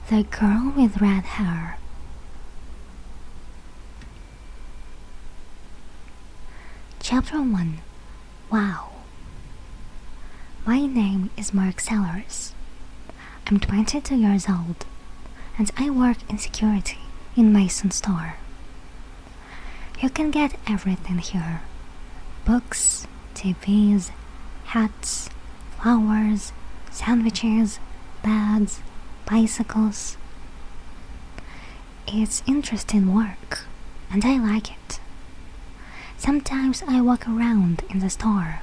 The girl with red hair. Chapter 1. Wow. My name is Mark Sellers. I'm 22 years old, and I work in security in Mason store. You can get everything here. Books, TVs, hats, flowers, sandwiches, bags, bicycles. It's interesting work, and I like it. Sometimes I walk around in the store,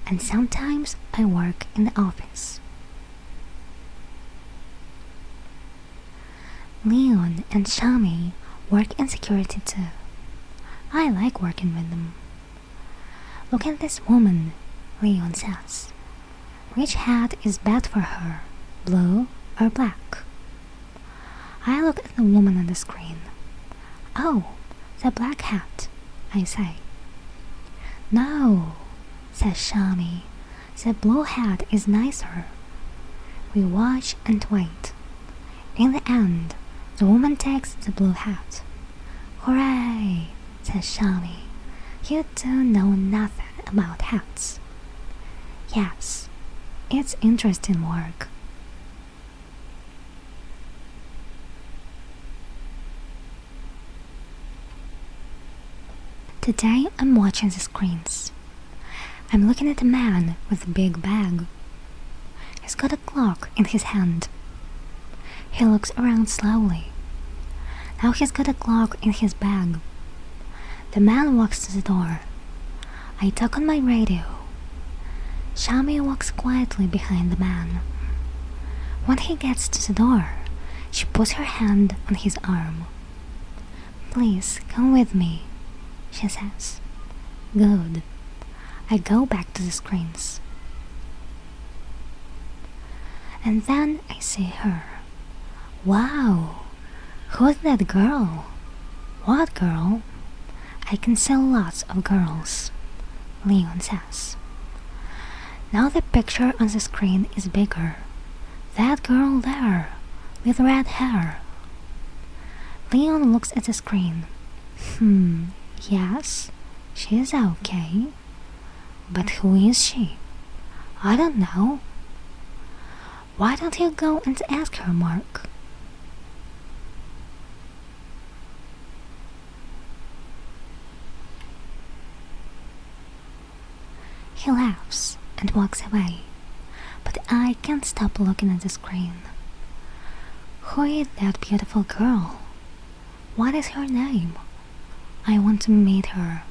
and sometimes I work in the office. Leon and Shami work in security too. I like working with them. Look at this woman, Leon says. Which hat is bad for her, blue or black? I look at the woman on the screen. Oh, the black hat, I say. No, says Shami. The blue hat is nicer. We watch and wait. In the end, the woman takes the blue hat. Hooray, says Shami. You do know nothing about hats. Yes, it's interesting work. Today I'm watching the screens. I'm looking at a man with a big bag. He's got a clock in his hand. He looks around slowly. Now he's got a clock in his bag. The man walks to the door. I talk on my radio. Shami walks quietly behind the man. When he gets to the door, she puts her hand on his arm. Please come with me, she says. Good. I go back to the screens. And then I see her. Wow, who's that girl? What girl? I can see lots of girls, Leon says. Now the picture on the screen is bigger. That girl there, with red hair. Leon looks at the screen. Yes, she's okay. But who is she? I don't know. Why don't you go and ask her, Mark? He laughs and walks away, but I can't stop looking at the screen. Who is that beautiful girl? What is her name? I want to meet her.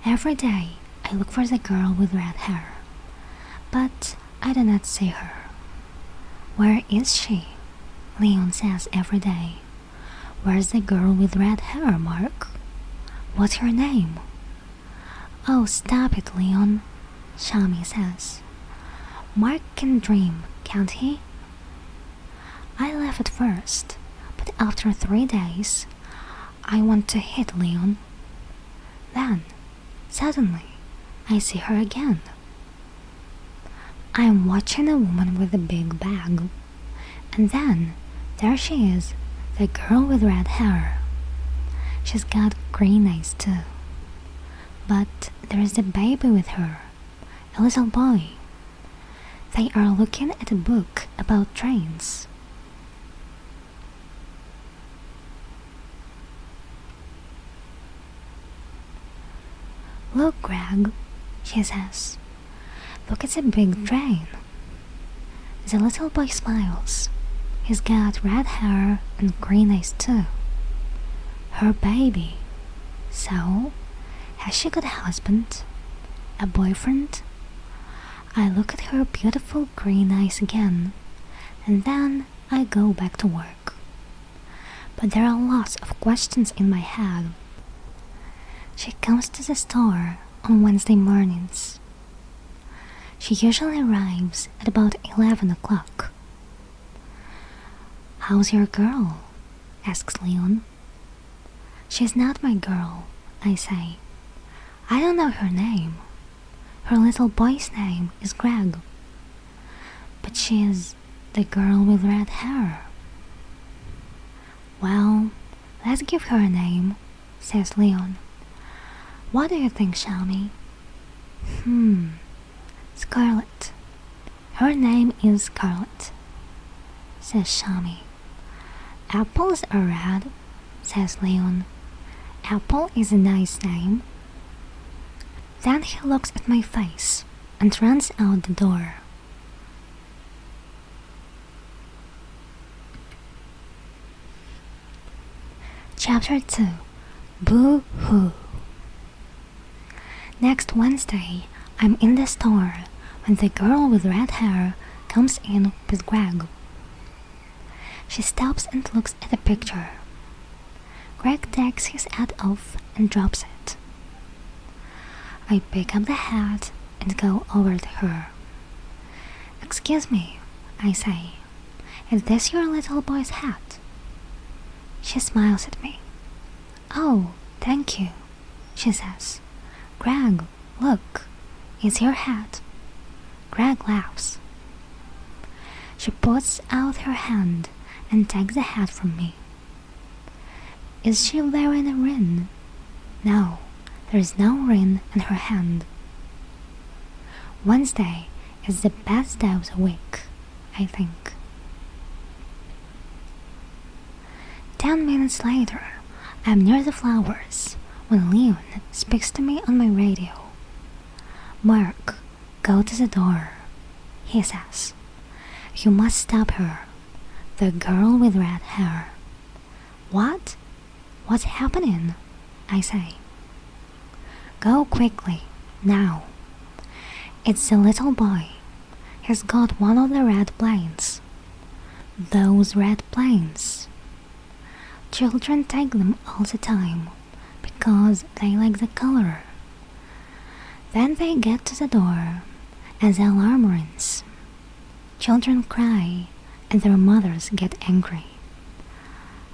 Every day I look for the girl with red hair, but I do not see her. Where is she? Leon says every day. Where's the girl with red hair, Mark? What's her name? Oh, stop it, Leon, Shami says. Mark can dream, can't he? I laugh at first, but after 3 days, I want to hit Leon. Then, suddenly, I see her again. I am watching a woman with a big bag, and then there she is, the girl with red hair. She's got green eyes too. But there is a baby with her, a little boy. They are looking at a book about trains. Look, Greg, she says. Look, it's a big train. The little boy smiles. He's got red hair and green eyes too. Her baby. So, has she got a husband? A boyfriend? I look at her beautiful green eyes again, and then I go back to work. But there are lots of questions in my head. She comes to the store on Wednesday mornings. She usually arrives at about 11 o'clock. How's your girl? Asks Leon. She's not my girl, I say. I don't know her name. Her little boy's name is Greg. But she's the girl with red hair. Well, let's give her a name, says Leon. What do you think, Shami? Scarlet. Her name is Scarlet, says Shami. Apples are red, says Leon. Apple is a nice name. Then he looks at my face and runs out the door. Chapter 2. Boo-hoo. Next Wednesday, I'm in the store when the girl with red hair comes in with Greg. She stops and looks at the picture. Greg takes his hat off and drops it. I pick up the hat and go over to her. Excuse me, I say. Is this your little boy's hat? She smiles at me. Oh, thank you, she says. Greg, look, it's your hat. Greg laughs. She puts out her hand and takes the hat from me. Is she wearing a ring? No, there is no ring in her hand. Wednesday is the best day of the week, I think. 10 minutes later, I'm near the flowers when Leon speaks to me on my radio. Mark, go to the door, he says. You must stop her, the girl with red hair. What? What's happening? I say. Go quickly, now. It's the little boy. He's got one of the red planes. Those red planes. Children take them all the time because they like the color. Then they get to the door and the alarm rings. Children cry and their mothers get angry.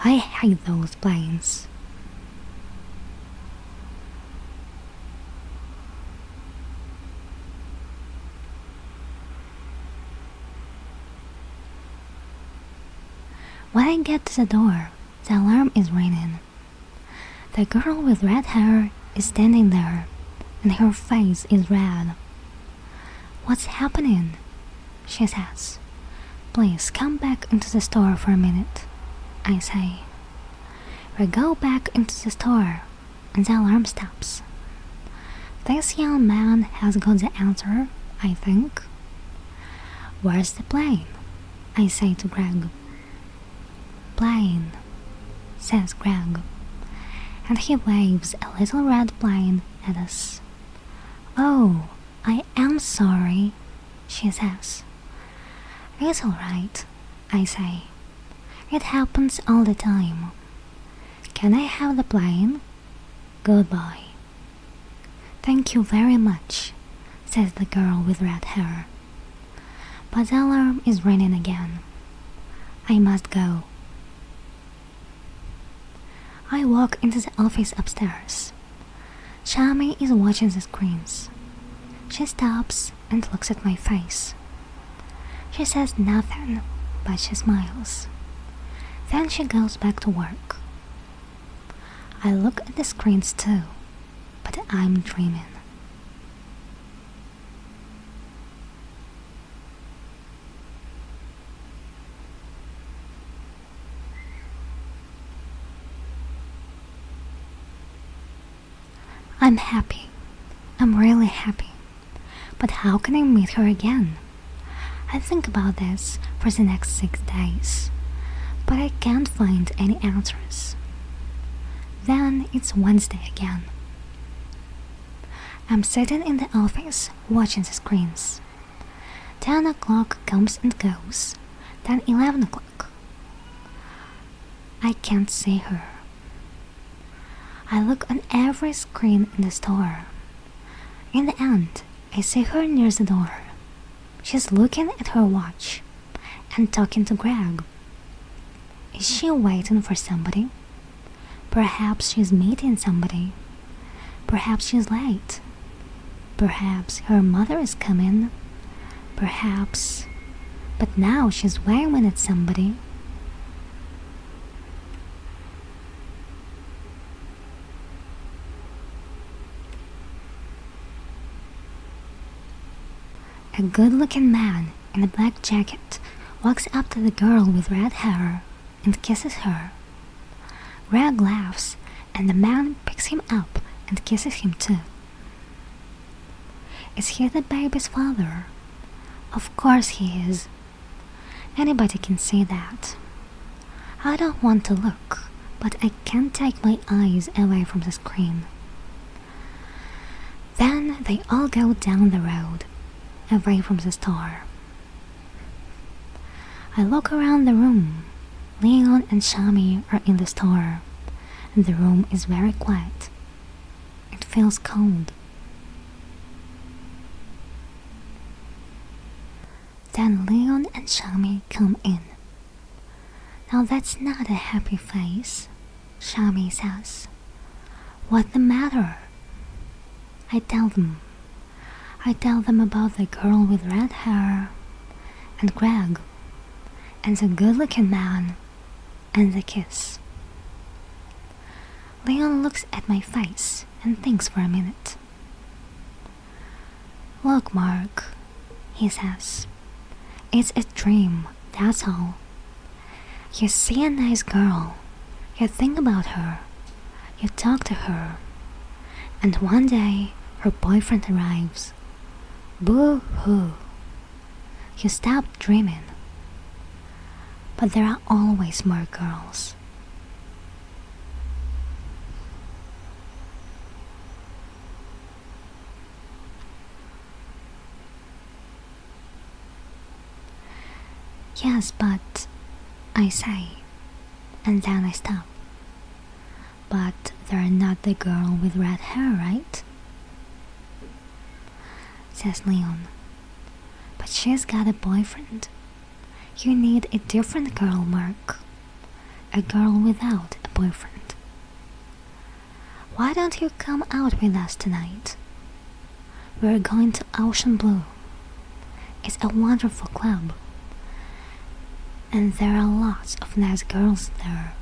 I hate those planes. When I get to the door, the alarm is ringing. The girl with red hair is standing there, and her face is red. What's happening? She says. Please come back into the store for a minute, I say. We go back into the store, and the alarm stops. This young man has got the answer, I think. Where's the plane? I say to Greg. Plane, says Greg, and he waves a little red plane at us. Oh, I am sorry, she says. It's all right, I say. It happens all the time. Can I have the plane? Goodbye. Thank you very much, says the girl with red hair. But the alarm is ringing again. I must go. I walk into the office upstairs. Shami is watching the screens. She stops and looks at my face. She says nothing, but she smiles. Then she goes back to work. I look at the screens too, but I'm dreaming. I'm happy. I'm really happy. But how can I meet her again? I think about this for the next 6 days, but I can't find any answers. Then it's Wednesday again. I'm sitting in the office watching the screens. 10 o'clock comes and goes, then 11 o'clock. I can't see her. I look on every screen in the store. In the end, I see her near the door. She's looking at her watch and talking to Greg. Is she waiting for somebody? Perhaps she's meeting somebody. Perhaps she's late. Perhaps her mother is coming. Perhaps But now she's waving at somebody. A good-looking man in a black jacket walks up to the girl with red hair and kisses her. Greg laughs, and the man picks him up and kisses him too. Is he the baby's father? Of course he is. Anybody can see that. I don't want to look, but I can't take my eyes away from the screen. Then they all go down the road, away from the store. I look around the room. Leon and Shami are in the store, and the room is very quiet. It feels cold. Then Leon and Shami come in. Now that's not a happy face, Shami says. What the matter? I tell them. I tell them about the girl with red hair, and Greg, and the good-looking man, and the kiss. Leon looks at my face and thinks for a minute. Look, Mark, he says. It's a dream, that's all. You see a nice girl, you think about her, you talk to her, and one day her boyfriend arrives. Boo-hoo. You stop dreaming. But there are always more girls. Yes, but I say, and then I stop. But they're not the girl with red hair, right? Says Leon. But she's got a boyfriend. You need a different girl, Mark. A girl without a boyfriend. Why don't you come out with us tonight? We're going to Ocean Blue. It's a wonderful club. And there are lots of nice girls there.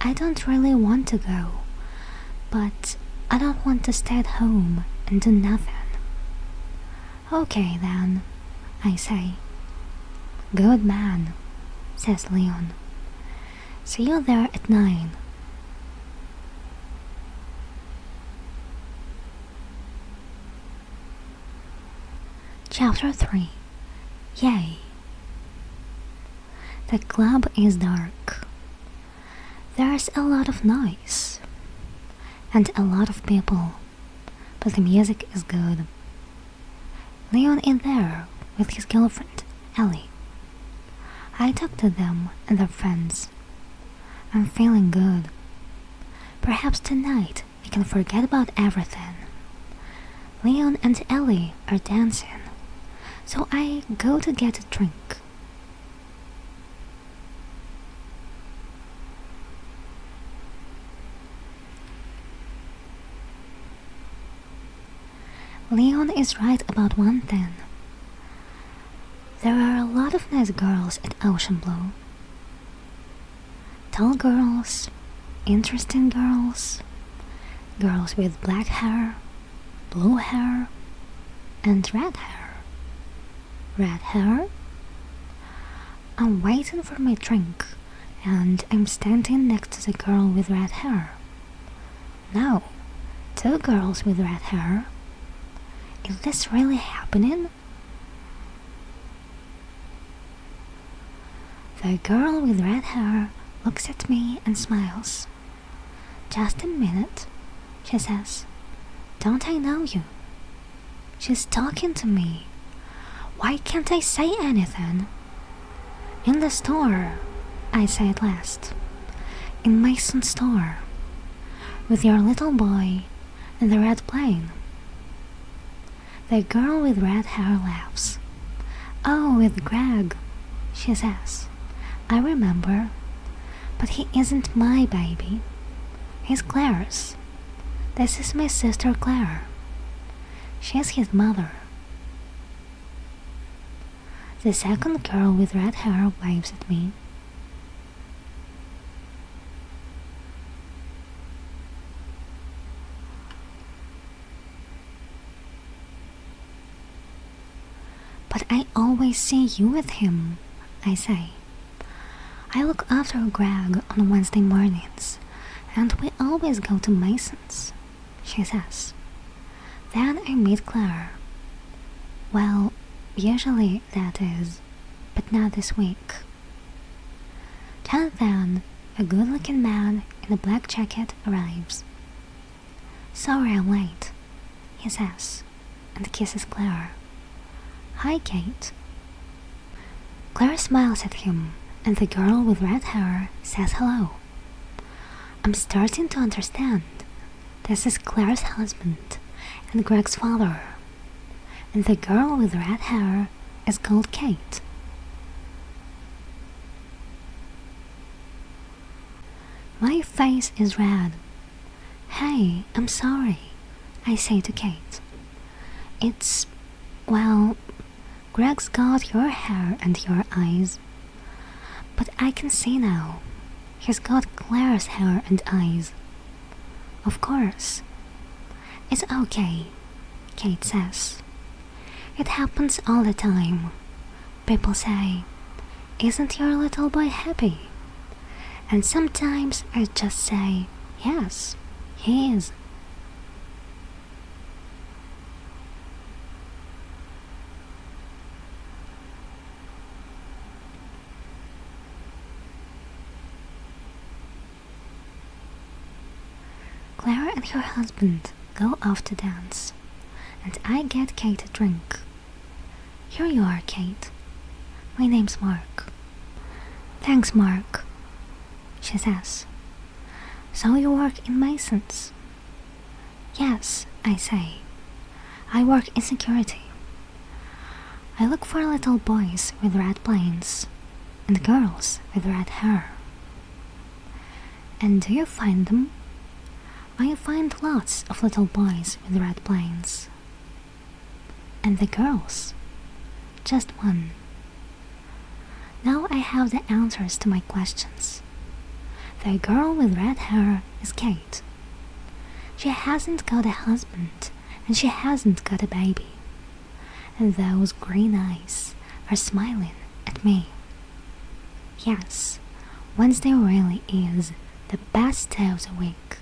I don't really want to go, but I don't want to stay at home and do nothing. Okay then, I say. Good man, says Leon. See you there at 9. Chapter 3. Yay. The club is dark. There's a lot of noise and a lot of people, but the music is good. Leon is there with his girlfriend, Ellie. I talk to them and their friends. I'm feeling good. Perhaps tonight I can forget about everything. Leon and Ellie are dancing, so I go to get a drink. Leon is right about one thing. There are a lot of nice girls at Ocean Blue. Tall girls, interesting girls, girls with black hair, blue hair, and red hair. Red hair? I'm waiting for my drink, and I'm standing next to the girl with red hair. No, 2 girls with red hair. Is this really happening? The girl with red hair looks at me and smiles. Just a minute, she says. Don't I know you? She's talking to me. Why can't I say anything? In the store, I say at last. In Mason's store. With your little boy in the red plane. The girl with red hair laughs. Oh, with Greg, she says. I remember. But he isn't my baby. He's Claire's. This is my sister Claire. She's his mother. The second girl with red hair waves at me. But I always see you with him, I say. I look after Greg on Wednesday mornings, and we always go to Mason's, she says. Then I meet Claire. Well, usually that is, but not this week. Then a good-looking man in a black jacket arrives. Sorry I'm late, he says, and kisses Claire. Hi, Kate. Claire smiles at him, and the girl with red hair says hello. I'm starting to understand. This is Claire's husband and Greg's father, and the girl with red hair is called Kate. My face is red. Hey, I'm sorry, I say to Kate. Well, Greg's got your hair and your eyes. But I can see now. He's got Claire's hair and eyes. Of course. It's okay, Kate says. It happens all the time. People say, "Isn't your little boy happy?" And sometimes I just say, "Yes, he is." Clara and her husband go off to dance, and I get Kate a drink. Here you are, Kate. My name's Mark. Thanks, Mark, she says. So you work in Mason's? Yes, I say. I work in security. I look for little boys with red planes and girls with red hair. And do you find them? I find lots of little boys with red planes. And the girls? Just one. Now I have the answers to my questions. The girl with red hair is Kate. She hasn't got a husband, and she hasn't got a baby. And those green eyes are smiling at me. Yes, Wednesday really is the best day of the week.